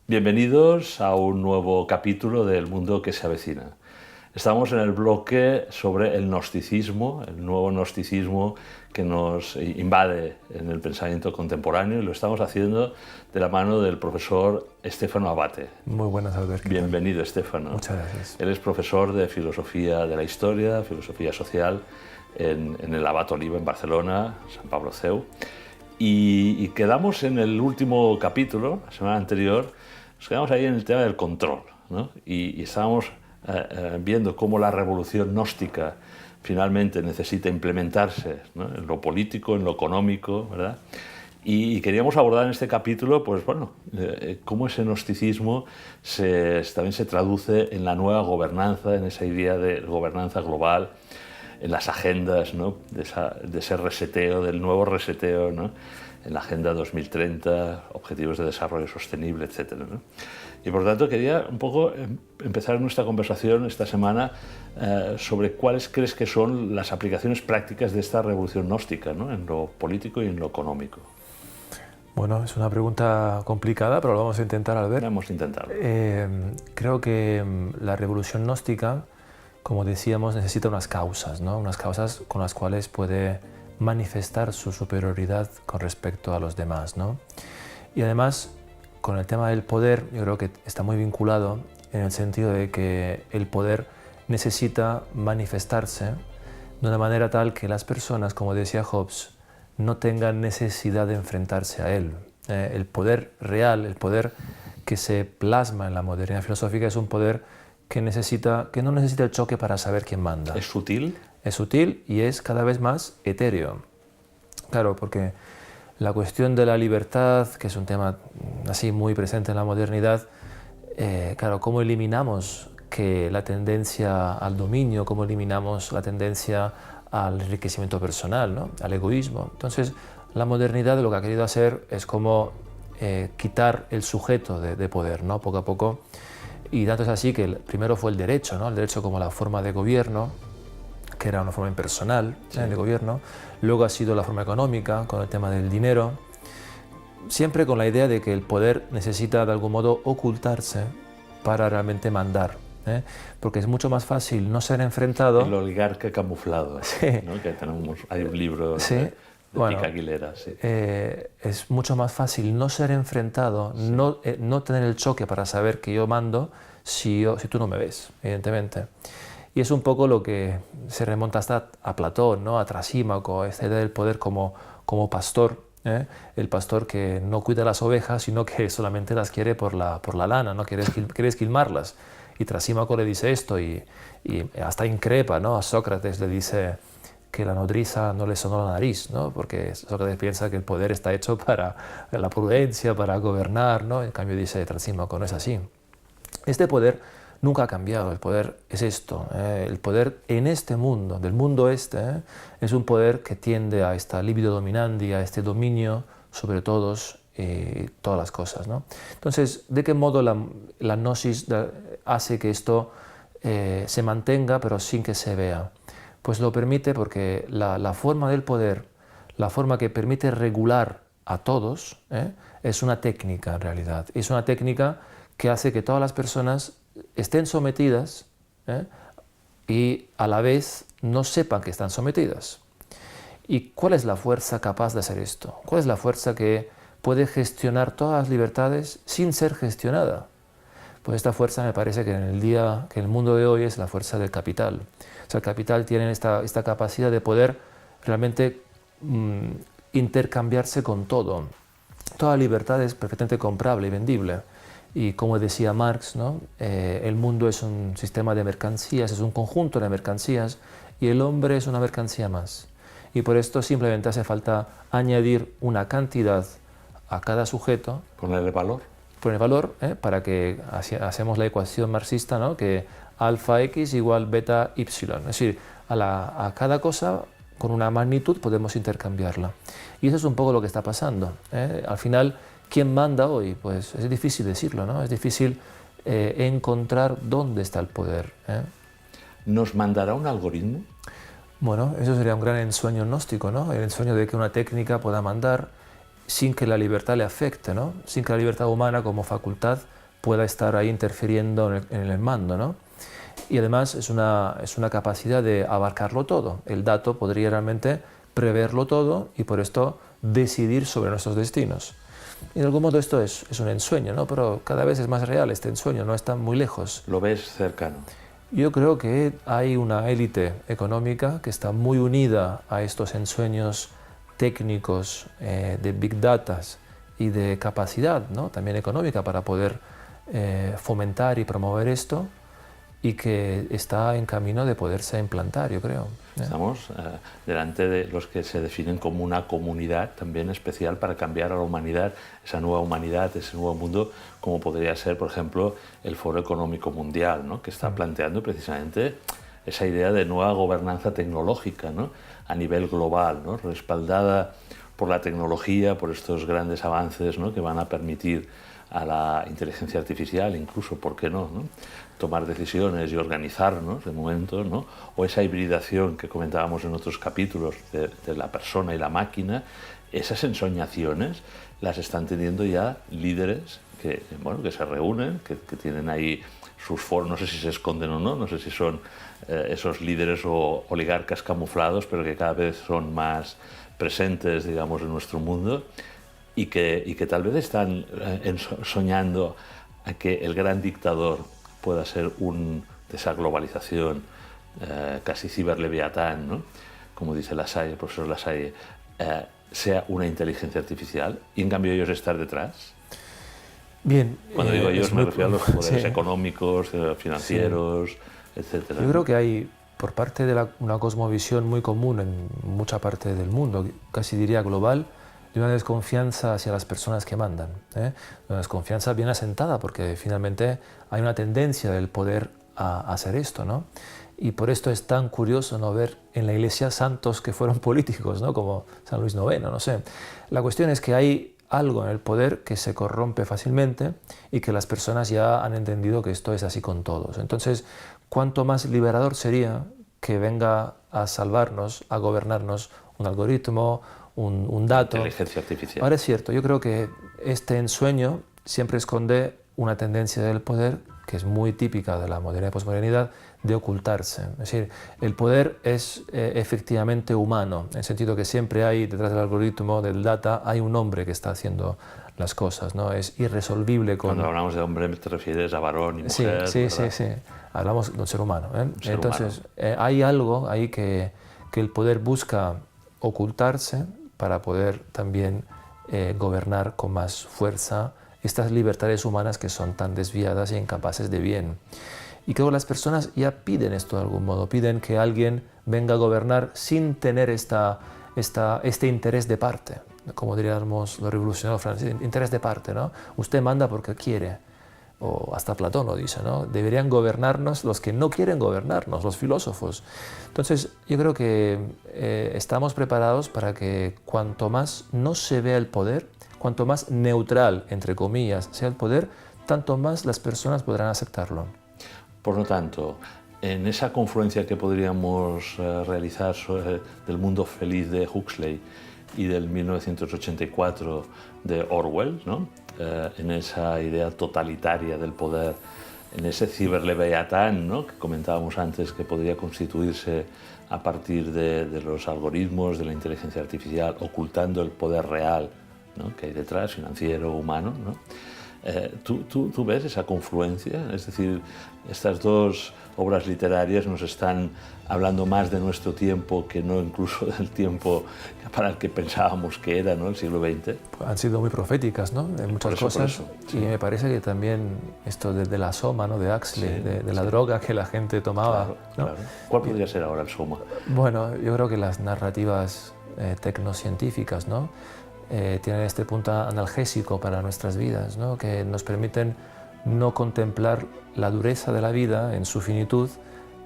Bienvenidos a un nuevo capítulo del Mundo que se avecina. Estamos en el bloque sobre el gnosticismo, el nuevo gnosticismo que nos invade en el pensamiento contemporáneo, y lo estamos haciendo de la mano del profesor Stefano Abate. Muy buenas, Albert. Bienvenido, Stefano. Muchas gracias. Él es profesor de Filosofía de la Historia, Filosofía Social en el Abat Oliba en Barcelona, San Pablo CEU. Y quedamos en el último capítulo, la semana anterior, nos quedamos ahí en el tema del control, ¿no? Y estábamos viendo cómo la revolución gnóstica finalmente necesita implementarse, ¿no? En lo político, en lo económico, ¿verdad? Y queríamos abordar en este capítulo, pues bueno, cómo ese gnosticismo también se traduce en la nueva gobernanza, en esa idea de gobernanza global, en las agendas, ¿no? de ese reseteo, del nuevo reseteo, ¿no? En la Agenda 2030, Objetivos de Desarrollo Sostenible, etc., ¿no? Y por tanto quería un poco empezar nuestra conversación esta semana sobre cuáles crees que son las aplicaciones prácticas de esta revolución gnóstica, ¿no? En lo político y en lo económico. Bueno, es una pregunta complicada, pero lo vamos a intentar, Albert. Vamos a intentarlo. Creo que la revolución gnóstica, como decíamos, necesita unas causas, ¿no? Unas causas con las cuales puede manifestar su superioridad con respecto a los demás, ¿no? Y además, con el tema del poder, yo creo que está muy vinculado en el sentido de que el poder necesita manifestarse de una manera tal que las personas, como decía Hobbes, no tengan necesidad de enfrentarse a él. El poder real, el poder que se plasma en la modernidad filosófica es un poder que no necesita el choque para saber quién manda. ¿Es sutil? Es sutil y es cada vez más etéreo. Claro, porque la cuestión de la libertad, que es un tema así muy presente en la modernidad, claro, ¿cómo eliminamos que la tendencia al dominio, cómo eliminamos la tendencia al enriquecimiento personal, ¿no? Al egoísmo? Entonces, la modernidad lo que ha querido hacer es como quitar el sujeto de poder, ¿no? Poco a poco. Y tanto es así que primero fue el derecho, ¿no? El derecho como la forma de gobierno, que era una forma impersonal, sí, de gobierno. Luego ha sido la forma económica, con el tema del dinero, siempre con la idea de que el poder necesita de algún modo ocultarse para realmente mandar, ¿eh? Porque es mucho más fácil no ser enfrentado. El oligarca camuflado, sí, ¿no? Que hay un libro, sí, de bueno, Pica Aguilera. Sí. Es mucho más fácil no ser enfrentado, sí, no tener el choque para saber que yo mando si tú no me ves, evidentemente. Y es un poco lo que se remonta hasta a Platón, ¿no? A Trasímaco, esta idea del poder como pastor, ¿eh? El pastor que no cuida las ovejas, sino que solamente las quiere por la lana, ¿no? Quiere esquilmarlas. Y Trasímaco le dice esto y hasta increpa, ¿no? A Sócrates le dice que la nodriza no le sonó la nariz, ¿no? Porque Sócrates piensa que el poder está hecho para la prudencia, para gobernar, ¿no? En cambio dice Trasímaco, no es así. Este poder nunca ha cambiado, el poder es esto, el poder en este mundo, del mundo este, es un poder que tiende a esta libido dominandi, a este dominio sobre todos y todas las cosas, ¿no? Entonces, ¿de qué modo la gnosis hace que esto se mantenga pero sin que se vea? Pues lo permite porque la forma del poder, la forma que permite regular a todos, es una técnica en realidad, es una técnica que hace que todas las personas estén sometidas y a la vez no sepan que están sometidas. ¿Y cuál es la fuerza capaz de hacer esto? ¿Cuál es la fuerza que puede gestionar todas las libertades sin ser gestionada? Pues esta fuerza me parece que en el mundo de hoy es la fuerza del capital. O sea, el capital tiene esta capacidad de poder realmente intercambiarse con todo. Toda libertad es perfectamente comprable y vendible. Y como decía Marx, ¿no? El mundo es un sistema de mercancías, es un conjunto de mercancías y el hombre es una mercancía más. Y por esto simplemente hace falta añadir una cantidad a cada sujeto. Ponerle valor. Poner valor, para que hacemos la ecuación marxista, ¿no? Que alfa x igual beta y. Es decir, a cada cosa con una magnitud podemos intercambiarla. Y eso es un poco lo que está pasando, Al final, ¿quién manda hoy? Pues es difícil decirlo, ¿no? Es difícil encontrar dónde está el poder. ¿Nos mandará un algoritmo? Bueno, eso sería un gran ensueño gnóstico, ¿no? El ensueño de que una técnica pueda mandar sin que la libertad le afecte, ¿no? Sin que la libertad humana como facultad pueda estar ahí interfiriendo en el mando, ¿no? Y además es una capacidad de abarcarlo todo. El dato podría realmente preverlo todo y por esto decidir sobre nuestros destinos. Y de algún modo esto es un ensueño, ¿no? Pero cada vez es más real este ensueño, no está muy lejos. ¿Lo ves cercano? Yo creo que hay una élite económica que está muy unida a estos ensueños técnicos de Big Data y de capacidad, ¿no? También económica para poder fomentar y promover esto, y que está en camino de poderse implantar, yo creo. Estamos delante de los que se definen como una comunidad también especial para cambiar a la humanidad, esa nueva humanidad, ese nuevo mundo, como podría ser, por ejemplo, el Foro Económico Mundial, ¿no? Que está planteando precisamente esa idea de nueva gobernanza tecnológica, ¿no? A nivel global, ¿no? Respaldada por la tecnología, por estos grandes avances, ¿no? Que van a permitir a la inteligencia artificial, incluso, ¿por qué no? Tomar decisiones y organizarnos de momento, ¿no? O esa hibridación que comentábamos en otros capítulos de la persona y la máquina, esas ensoñaciones las están teniendo ya líderes que, bueno, que se reúnen, que tienen ahí sus foros, no sé si se esconden o no, no sé si son esos líderes o oligarcas camuflados, pero que cada vez son más presentes, digamos, en nuestro mundo, y que tal vez están soñando a que el gran dictador pueda ser de esa globalización casi ciberleviatán, ¿no? Como dice Lassalle, el profesor Lassalle, sea una inteligencia artificial, y en cambio ellos estar detrás. Bien, cuando digo ellos me refiero a los poderes económicos, financieros, etcétera. Yo creo que hay, por parte de una cosmovisión muy común en mucha parte del mundo, casi diría global, de una desconfianza hacia las personas que mandan, una desconfianza bien asentada, porque finalmente hay una tendencia del poder a hacer esto, ¿no? Y por esto es tan curioso no ver en la Iglesia santos que fueron políticos, ¿no? Como San Luis IX, no sé. La cuestión es que hay algo en el poder que se corrompe fácilmente y que las personas ya han entendido que esto es así con todos. Entonces, cuánto más liberador sería que venga a salvarnos, a gobernarnos un algoritmo, un dato. Inteligencia artificial. Ahora es cierto, yo creo que este ensueño siempre esconde una tendencia del poder que es muy típica de la modernidad y posmodernidad, de ocultarse. Es decir, el poder es efectivamente humano, en el sentido que siempre hay detrás del algoritmo, del data, hay un hombre que está haciendo las cosas, ¿no? Es irresolvible con... Cuando hablamos de hombre te refieres a varón y mujer. Sí, hablamos de un ser humano. Entonces, hay algo ahí que el poder busca ocultarse para poder también gobernar con más fuerza estas libertades humanas que son tan desviadas e incapaces de bien. Y creo que las personas ya piden esto de algún modo, piden que alguien venga a gobernar sin tener este interés de parte, como diríamos los revolucionarios franceses, interés de parte, ¿no? Usted manda porque quiere, o hasta Platón lo dice, ¿no? Deberían gobernarnos los que no quieren gobernarnos, los filósofos. Entonces, yo creo que estamos preparados para que cuanto más no se vea el poder, cuanto más neutral, entre comillas, sea el poder, tanto más las personas podrán aceptarlo. Por lo tanto, en esa confluencia que podríamos realizar del mundo feliz de Huxley y del 1984 de Orwell, ¿no? En esa idea totalitaria del poder, en ese ciberleviatán, ¿no? Que comentábamos antes, que podría constituirse a partir de los algoritmos, de la inteligencia artificial, ocultando el poder real, ¿no? Que hay detrás, financiero, humano, ¿no? ¿Tú ves esa confluencia? Es decir, estas dos obras literarias nos están hablando más de nuestro tiempo que no incluso del tiempo para el que pensábamos que era, ¿no? El siglo XX. Pues han sido muy proféticas, ¿no? En muchas cosas. Sí. Y me parece que también esto de la soma, ¿no? De Huxley, sí, de la droga que la gente tomaba. Claro, ¿no? Claro. ¿Cuál podría ser ahora el soma? Bueno, yo creo que las narrativas tecnocientíficas, ¿no? Tienen este punto analgésico para nuestras vidas, ¿no? Que nos permiten no contemplar la dureza de la vida en su finitud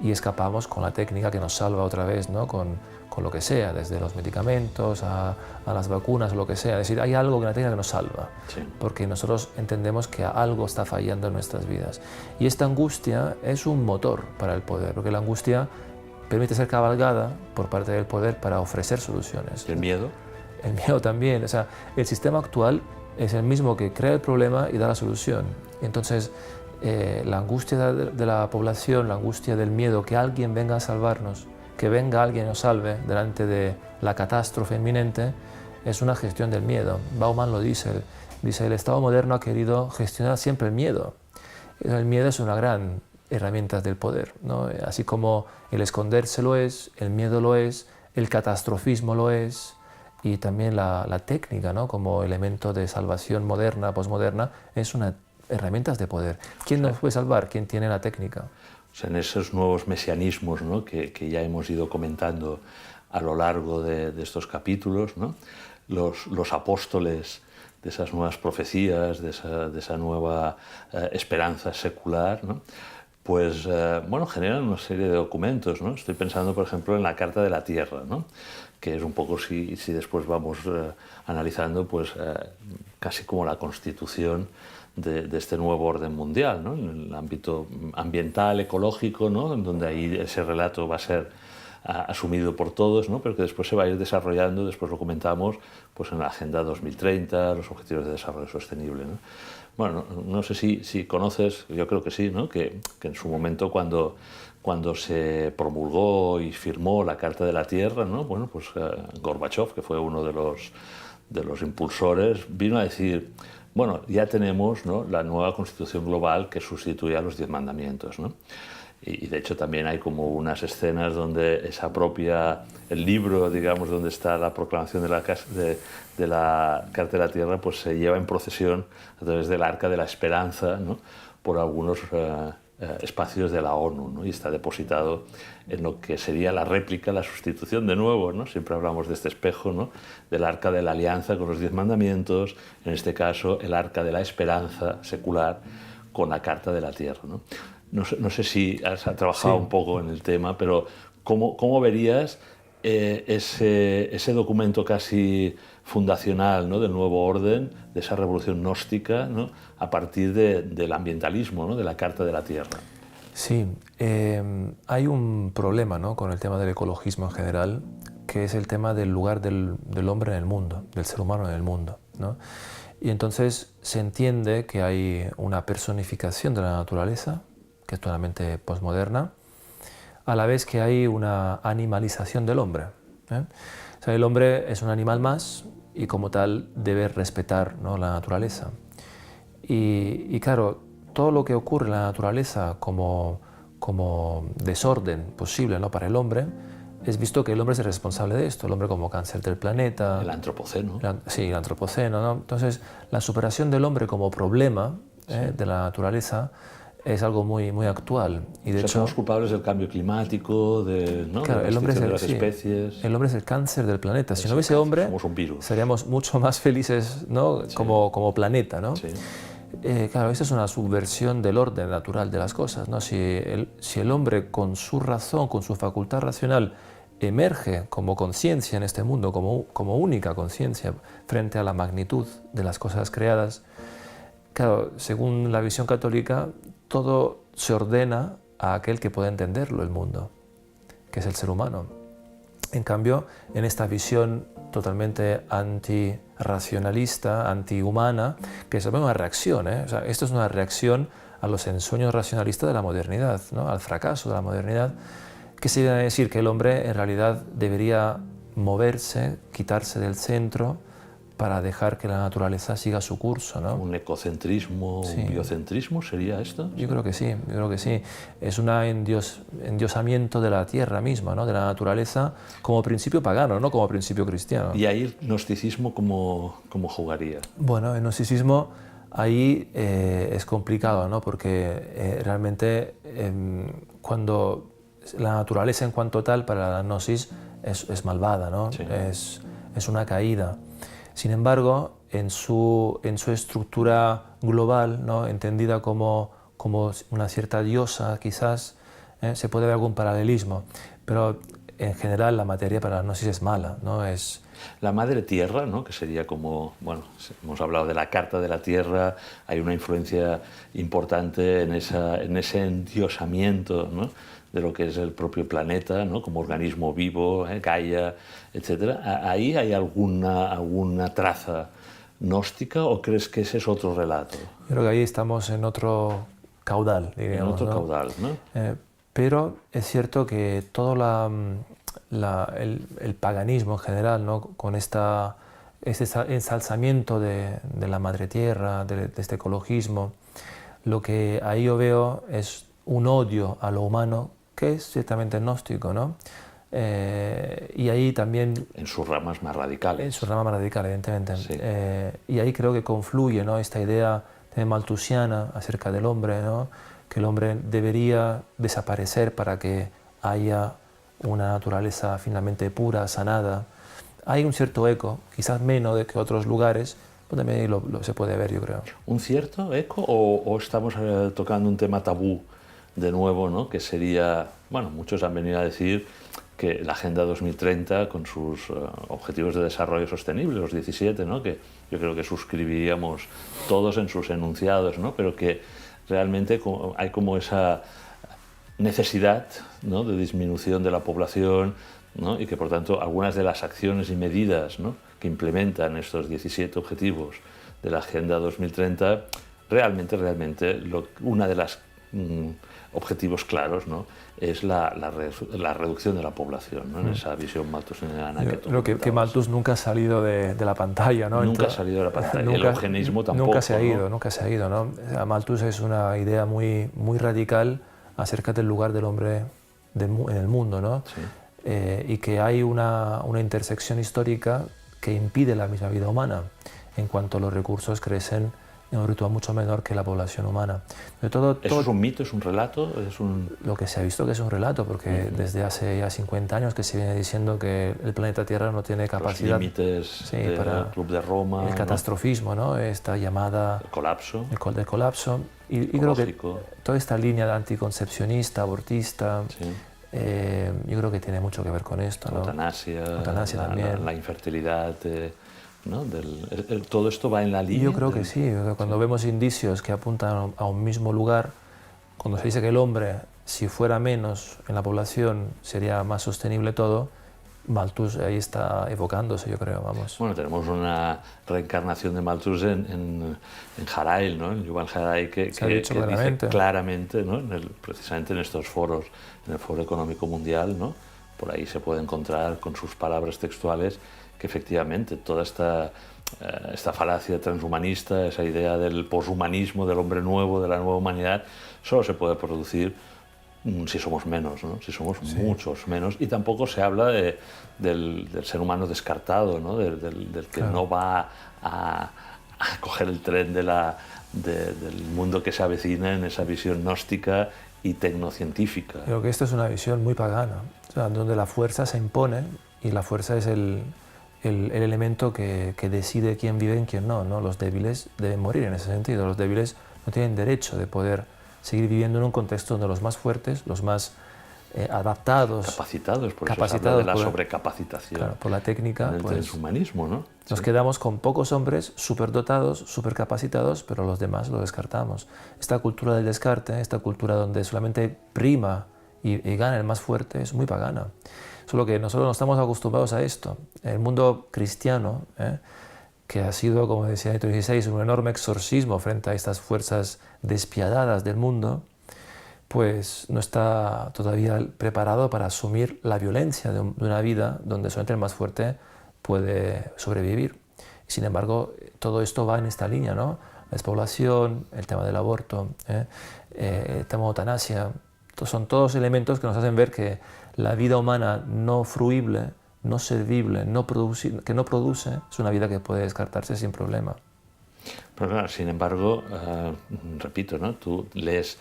y escapamos con la técnica que nos salva otra vez, ¿no? Con lo que sea, desde los medicamentos a las vacunas o lo que sea. Es decir, hay algo que la técnica que nos salva, sí, porque nosotros entendemos que algo está fallando en nuestras vidas. Y esta angustia es un motor para el poder, porque la angustia permite ser cabalgada por parte del poder para ofrecer soluciones. ¿Y el miedo? El miedo también. O sea, el sistema actual es el mismo que crea el problema y da la solución. Entonces, la angustia de la población, la angustia del miedo, que alguien venga a salvarnos, que venga alguien y nos salve delante de la catástrofe inminente, es una gestión del miedo. Bauman lo dice, el Estado moderno ha querido gestionar siempre el miedo. El miedo es una gran herramienta del poder, ¿no? Así como el esconderse lo es, el miedo lo es, el catastrofismo lo es, y también la técnica, ¿no? Como elemento de salvación moderna, posmoderna, es una herramienta de poder. ¿Quién nos puede salvar? ¿Quién tiene la técnica? O sea, en esos nuevos mesianismos, ¿no? que ya hemos ido comentando a lo largo de estos capítulos, ¿no? Los apóstoles de esas nuevas profecías, de esa nueva esperanza secular, ¿no? Pues bueno, generan una serie de documentos, ¿no? Estoy pensando, por ejemplo, en la Carta de la Tierra, ¿no? Que es un poco, si después vamos analizando, pues casi como la constitución de este nuevo orden mundial, ¿no? En el ámbito ambiental, ecológico, ¿no? En donde ahí ese relato va a ser asumido por todos, ¿no? Pero que después se va a ir desarrollando, después lo comentamos, pues en la Agenda 2030, los Objetivos de Desarrollo Sostenible, ¿no? Bueno, no sé si conoces, yo creo que sí, ¿no? Que en su momento cuando se promulgó y firmó la Carta de la Tierra, ¿no? Bueno, pues Gorbachev, que fue uno de los impulsores, vino a decir, bueno, ya tenemos, ¿no? La nueva Constitución Global que sustituye a los 10 mandamientos, ¿no? Y de hecho también hay como unas escenas donde el libro, digamos, donde está la proclamación de la Carta de la Tierra, pues se lleva en procesión a través del Arca de la Esperanza, ¿no? Por algunos espacios de la ONU, ¿no? Y está depositado en lo que sería la réplica, la sustitución de nuevo, ¿no? Siempre hablamos de este espejo, ¿no? Del Arca de la Alianza con los 10 mandamientos, en este caso el Arca de la Esperanza secular con la Carta de la Tierra, ¿no? No sé si has trabajado un poco en el tema, pero ¿cómo verías ese documento casi fundacional, ¿no? Del nuevo orden, de esa revolución gnóstica, ¿no? A partir del ambientalismo, ¿no? De la Carta de la Tierra? Sí, hay un problema, ¿no? Con el tema del ecologismo en general, que es el tema del lugar del hombre en el mundo, del ser humano en el mundo, ¿no? Y entonces se entiende que hay una personificación de la naturaleza, que es totalmente posmoderna, a la vez que hay una animalización del hombre, ¿eh? O sea, el hombre es un animal más y como tal debe respetar, ¿no? La naturaleza. Y claro, todo lo que ocurre en la naturaleza como desorden posible, ¿no? Para el hombre, es visto que el hombre es el responsable de esto, el hombre como cáncer del planeta. El antropoceno. Sí, el antropoceno, ¿no? Entonces, la superación del hombre como problema de la naturaleza es algo muy, muy actual. Y de hecho, somos culpables del cambio climático, ¿no? Claro, de las especies. El hombre es el cáncer del planeta. Si no hubiese hombre, somos un virus. Seríamos mucho más felices, ¿no? Sí. Como planeta, ¿no? Sí. Claro, esa es una subversión del orden natural de las cosas, ¿no? Si el hombre con su razón, con su facultad racional, emerge como conciencia en este mundo, como única conciencia frente a la magnitud de las cosas creadas, claro, según la visión católica, todo se ordena a aquel que puede entenderlo, el mundo, que es el ser humano. En cambio, en esta visión totalmente antirracionalista, antihumana, que es una reacción, ¿eh? O sea, esto es una reacción a los ensueños racionalistas de la modernidad, ¿no? Al fracaso de la modernidad, que se viene a decir que el hombre en realidad debería moverse, quitarse del centro, para dejar que la naturaleza siga su curso, ¿no? ¿Un ecocentrismo, sí. Un biocentrismo sería esto? Yo creo que sí, Es un endiosamiento de la tierra misma, ¿no? De la naturaleza como principio pagano, no como principio cristiano. ¿Y ahí el gnosticismo cómo jugaría? Bueno, el gnosticismo ahí es complicado, ¿no? Porque realmente cuando la naturaleza en cuanto tal para la gnosis es malvada, ¿no? Sí. Es una caída. Sin embargo, en su estructura global, ¿no? Entendida como una cierta diosa, quizás, se puede ver algún paralelismo. Pero en general la materia para la gnosis es mala, ¿no? La madre tierra, ¿no? Que sería como, bueno, hemos hablado de la Carta de la Tierra, hay una influencia importante en ese endiosamiento, ¿no? De lo que es el propio planeta, ¿no? Como organismo vivo, Gaia, etc. Ahí hay alguna traza gnóstica o crees que ese es otro relato? Yo creo que ahí estamos en otro caudal, diríamos. En otro ¿no? caudal, ¿no? Pero es cierto que todo el paganismo en general, ¿no? Con este ensalzamiento de la madre tierra, de este ecologismo, lo que ahí yo veo es un odio a lo humano que es ciertamente gnóstico, ¿no? Y ahí también... En sus ramas más radicales. En su rama más radical, evidentemente. Sí. Y ahí creo que confluye, ¿no? Esta idea malthusiana acerca del hombre, ¿no? Que el hombre debería desaparecer para que haya una naturaleza finalmente pura, sanada. Hay un cierto eco, quizás menos de que otros lugares, pero también se puede ver, yo creo. ¿Un cierto eco o estamos tocando un tema tabú de nuevo, ¿no? Que sería, bueno, muchos han venido a decir que la Agenda 2030 con sus objetivos de desarrollo sostenible, los 17, ¿no? Que yo creo que suscribiríamos todos en sus enunciados, ¿no? Pero que realmente hay como esa necesidad, ¿no? De disminución de la población, ¿no? Y que por tanto algunas de las acciones y medidas, ¿no? Que implementan estos 17 objetivos de la Agenda 2030 realmente una de las objetivos claros, ¿no? Es la reducción de la población, ¿no? En esa visión malthusiana que tú creo que Malthus nunca ha salido de la pantalla, ¿no? Nunca ha salido de la pantalla. El eugenismo tampoco. Nunca se ha ido, ¿no? Nunca se ha ido, ¿no? Malthus es una idea muy radical acerca del lugar del hombre en el mundo, ¿no? Sí. Y que hay una intersección histórica que impide la misma vida humana en cuanto los recursos crecen en un ritmo mucho menor que la población humana. ¿Eso es un mito, es un relato? Lo que se ha visto que es un relato, porque desde hace ya 50 años que se viene diciendo que el planeta Tierra no tiene capacidad... Los límites del Club de Roma... El catastrofismo, ¿no? Esta llamada... El colapso. El colapso. Y creo que toda esta línea anticoncepcionista, abortista... Sí. Yo creo que tiene mucho que ver con esto, ¿no? Eutanasia también. La infertilidad... ¿no? Todo esto va en la línea. Yo creo que sí, cuando vemos indicios que apuntan a un mismo lugar, cuando se dice que el hombre, si fuera menos en la población, sería más sostenible todo, Malthus ahí está evocándose, yo creo, vamos. Bueno, tenemos una reencarnación de Malthus en Harail, ¿no? En Yuval Harari, que dice claramente, ¿no? Precisamente en estos foros, en el Foro Económico Mundial, ¿no? Por ahí se puede encontrar con sus palabras textuales que efectivamente toda esta falacia transhumanista, esa idea del poshumanismo, del hombre nuevo, de la nueva humanidad, solo se puede producir si somos menos, ¿no? Si somos muchos menos. Y tampoco se habla del ser humano descartado, ¿no? Del que no va a coger el tren del mundo que se avecina en esa visión gnóstica y tecnocientífica. Creo que esto es una visión muy pagana, o sea, donde la fuerza se impone y la fuerza es el elemento que decide quién vive y quién no, ¿no? Los débiles deben morir en ese sentido. Los débiles no tienen derecho de poder seguir viviendo en un contexto donde los más fuertes, los más adaptados, capacitados, por eso se habla de la sobrecapacitación, claro, por la técnica, en el transhumanismo, ¿no? Nos quedamos con pocos hombres superdotados, supercapacitados, pero los demás los descartamos. Esta cultura del descarte, esta cultura donde solamente prima y gana el más fuerte, es muy pagana. Solo que nosotros no estamos acostumbrados a esto. El mundo cristiano, que ha sido, como decía Benito XVI, un enorme exorcismo frente a estas fuerzas despiadadas del mundo, pues no está todavía preparado para asumir la violencia de una vida donde solamente el más fuerte puede sobrevivir. Sin embargo, todo esto va en esta línea, ¿no? La despoblación, el tema del aborto, el tema de eutanasia, son todos elementos que nos hacen ver que la vida humana no fruible, no servible, que no produce, es una vida que puede descartarse sin problema. Pero claro, sin embargo, repito, ¿no? Tú lees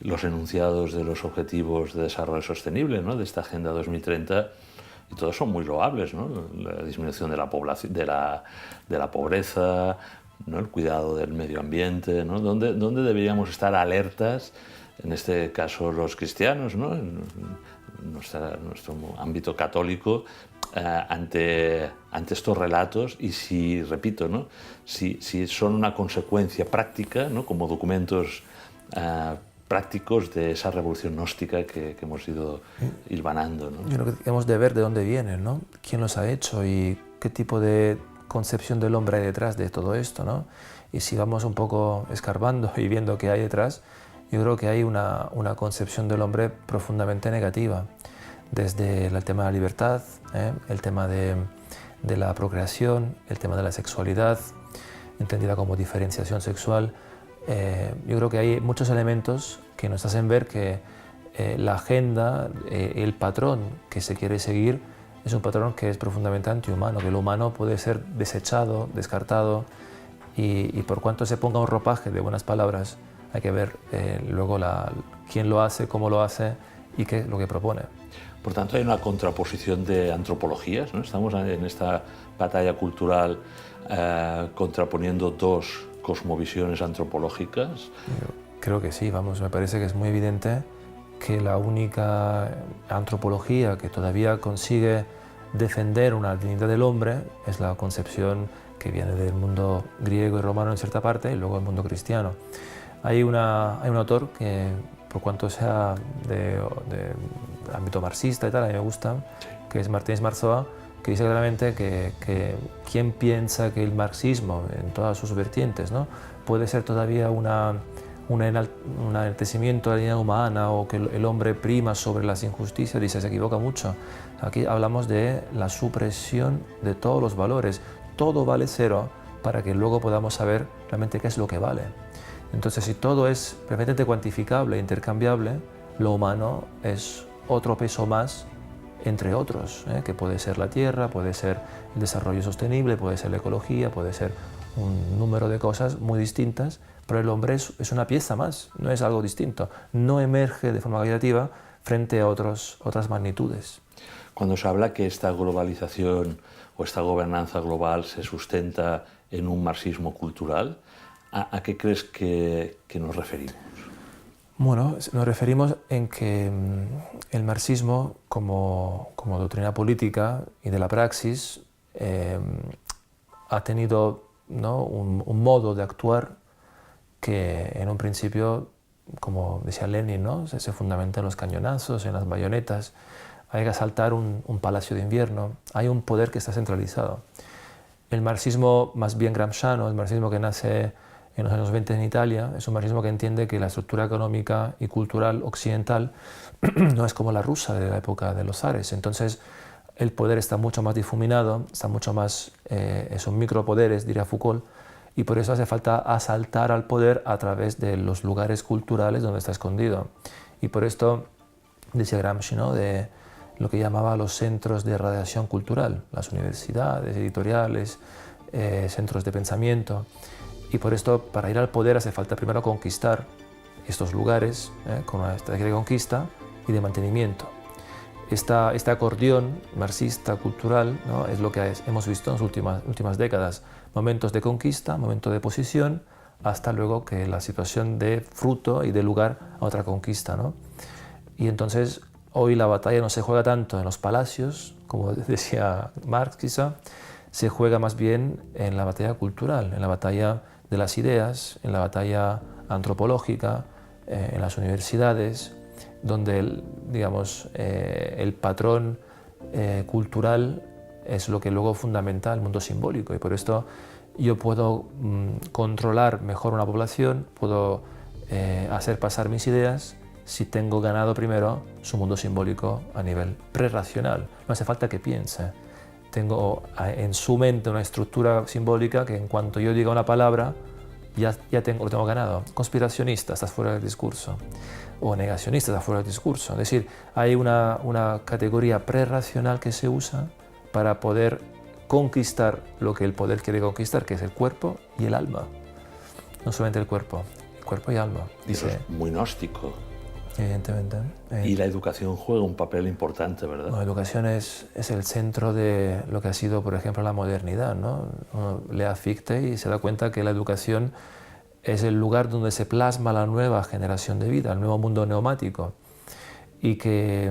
los enunciados de los Objetivos de Desarrollo Sostenible, ¿no? De esta Agenda 2030 y todos son muy loables, ¿no? La disminución de la población, de la pobreza, ¿no? El cuidado del medio ambiente, ¿no? ¿Dónde deberíamos estar alertas? En este caso los cristianos, ¿no? En nuestro ámbito católico, ante estos relatos y si, repito, ¿no? si son una consecuencia práctica, ¿no? Como documentos prácticos de esa revolución gnóstica que hemos ido hilvanando, ¿no? Yo creo que tenemos de ver de dónde vienen, ¿no? Quién los ha hecho y qué tipo de concepción del hombre hay detrás de todo esto, ¿no? Y si vamos un poco escarbando y viendo qué hay detrás, yo creo que hay una concepción del hombre profundamente negativa, desde el tema de la libertad, el tema de la procreación, el tema de la sexualidad, entendida como diferenciación sexual. Yo creo que hay muchos elementos que nos hacen ver que la agenda, el patrón que se quiere seguir es un patrón que es profundamente antihumano, que lo humano puede ser desechado, descartado, y por cuanto se ponga un ropaje de buenas palabras, hay que ver luego quién lo hace, cómo lo hace y qué es lo que propone. Por tanto, hay una contraposición de antropologías, ¿no? Estamos en esta batalla cultural contraponiendo dos cosmovisiones antropológicas. Yo creo que sí, vamos, me parece que es muy evidente que la única antropología que todavía consigue defender una dignidad del hombre es la concepción que viene del mundo griego y romano en cierta parte y luego el mundo cristiano. Hay un autor que, por cuanto sea de ámbito marxista y tal, a mí me gusta, que es Martínez Marzoa, que dice claramente que quien piensa que el marxismo, en todas sus vertientes, ¿no?, puede ser todavía un enaltecimiento de la dignidad humana o que el hombre prima sobre las injusticias, dice, se equivoca mucho. Aquí hablamos de la supresión de todos los valores. Todo vale cero para que luego podamos saber realmente qué es lo que vale. Entonces, si todo es perfectamente cuantificable e intercambiable, lo humano es otro peso más entre otros, que puede ser la tierra, puede ser el desarrollo sostenible, puede ser la ecología, puede ser un número de cosas muy distintas, pero el hombre es una pieza más, no es algo distinto, no emerge de forma calitativa frente a otras magnitudes. Cuando se habla que esta globalización o esta gobernanza global se sustenta en un marxismo cultural, ¿a qué crees que nos referimos? Bueno, nos referimos en que el marxismo como doctrina política y de la praxis ha tenido, ¿no?, un modo de actuar que en un principio, como decía Lenin, ¿no?, se fundamenta en los cañonazos, en las bayonetas. Hay que asaltar un palacio de invierno, hay un poder que está centralizado. El marxismo más bien gramsciano, el marxismo que nace en los años 20 en Italia, es un marxismo que entiende que la estructura económica y cultural occidental no es como la rusa de la época de los zares. Entonces, el poder está mucho más difuminado, está mucho más, son micropoderes, diría Foucault, y por eso hace falta asaltar al poder a través de los lugares culturales donde está escondido. Y por esto, decía Gramsci, ¿no?, de lo que llamaba los centros de radiación cultural, las universidades, editoriales, centros de pensamiento. Y por esto, para ir al poder hace falta primero conquistar estos lugares con una estrategia de conquista y de mantenimiento. Este acordeón marxista cultural, ¿no?, es lo que hemos visto en las últimas décadas. Momentos de conquista, momentos de posición, hasta luego que la situación dé fruto y dé lugar a otra conquista, ¿no? Y entonces hoy la batalla no se juega tanto en los palacios, como decía Marx quizá, se juega más bien en la batalla cultural, en la batalla de las ideas, en la batalla antropológica, en las universidades, donde el patrón cultural es lo que luego fundamenta el mundo simbólico. Y por esto yo puedo controlar mejor una población, puedo hacer pasar mis ideas si tengo ganado primero su mundo simbólico a nivel prerracional. No hace falta que piense. Tengo en su mente una estructura simbólica que en cuanto yo diga una palabra, lo tengo ganado. Conspiracionista, estás fuera del discurso. O negacionista, estás fuera del discurso. Es decir, hay una categoría prerracional que se usa para poder conquistar lo que el poder quiere conquistar, que es el cuerpo y el alma. No solamente el cuerpo y alma. Eso es muy gnóstico. Evidentemente. Y la educación juega un papel importante, ¿verdad? La educación es el centro de lo que ha sido, por ejemplo, la modernidad, ¿no? Uno lee a Fichte y se da cuenta que la educación es el lugar donde se plasma la nueva generación de vida, el nuevo mundo neumático. Y que,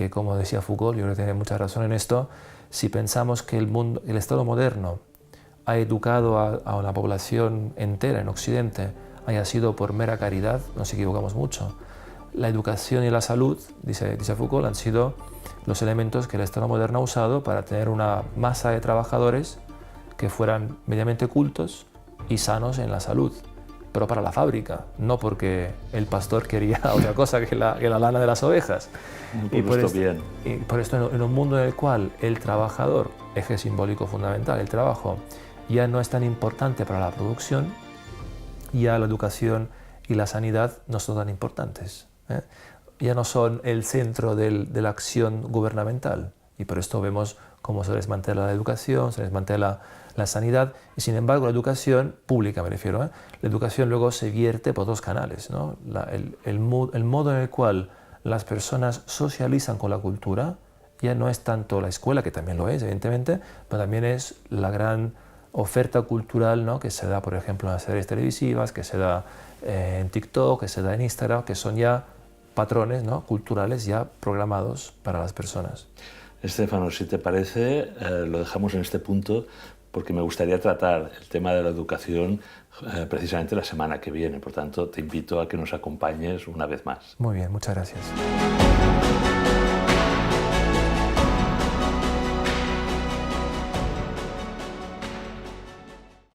como decía Foucault, yo creo que tiene mucha razón en esto, si pensamos que el Estado moderno ha educado a una población entera en Occidente, haya sido por mera caridad, nos equivocamos mucho. La educación y la salud, dice Foucault, han sido los elementos que el Estado moderno ha usado para tener una masa de trabajadores que fueran medianamente cultos y sanos en la salud, pero para la fábrica, no porque el pastor quería otra cosa que la lana de las ovejas. Y por esto en un mundo en el cual el trabajador, eje simbólico fundamental, el trabajo, ya no es tan importante para la producción, ya la educación y la sanidad no son tan importantes, ¿eh? Ya no son el centro de la acción gubernamental, y por esto vemos cómo se desmantela la educación, se desmantela la sanidad, y sin embargo la educación pública, me refiero, ¿eh? La educación luego se vierte por dos canales, ¿no? El modo en el cual las personas socializan con la cultura ya no es tanto la escuela, que también lo es, evidentemente, pero también es la gran oferta cultural, ¿no? Que se da, por ejemplo, en las series televisivas, que se da en TikTok, que se da en Instagram, que son ya patrones, ¿no? Culturales ya programados para las personas. Estéfano, si te parece, lo dejamos en este punto porque me gustaría tratar el tema de la educación precisamente la semana que viene. Por tanto, te invito a que nos acompañes una vez más. Muy bien, muchas gracias.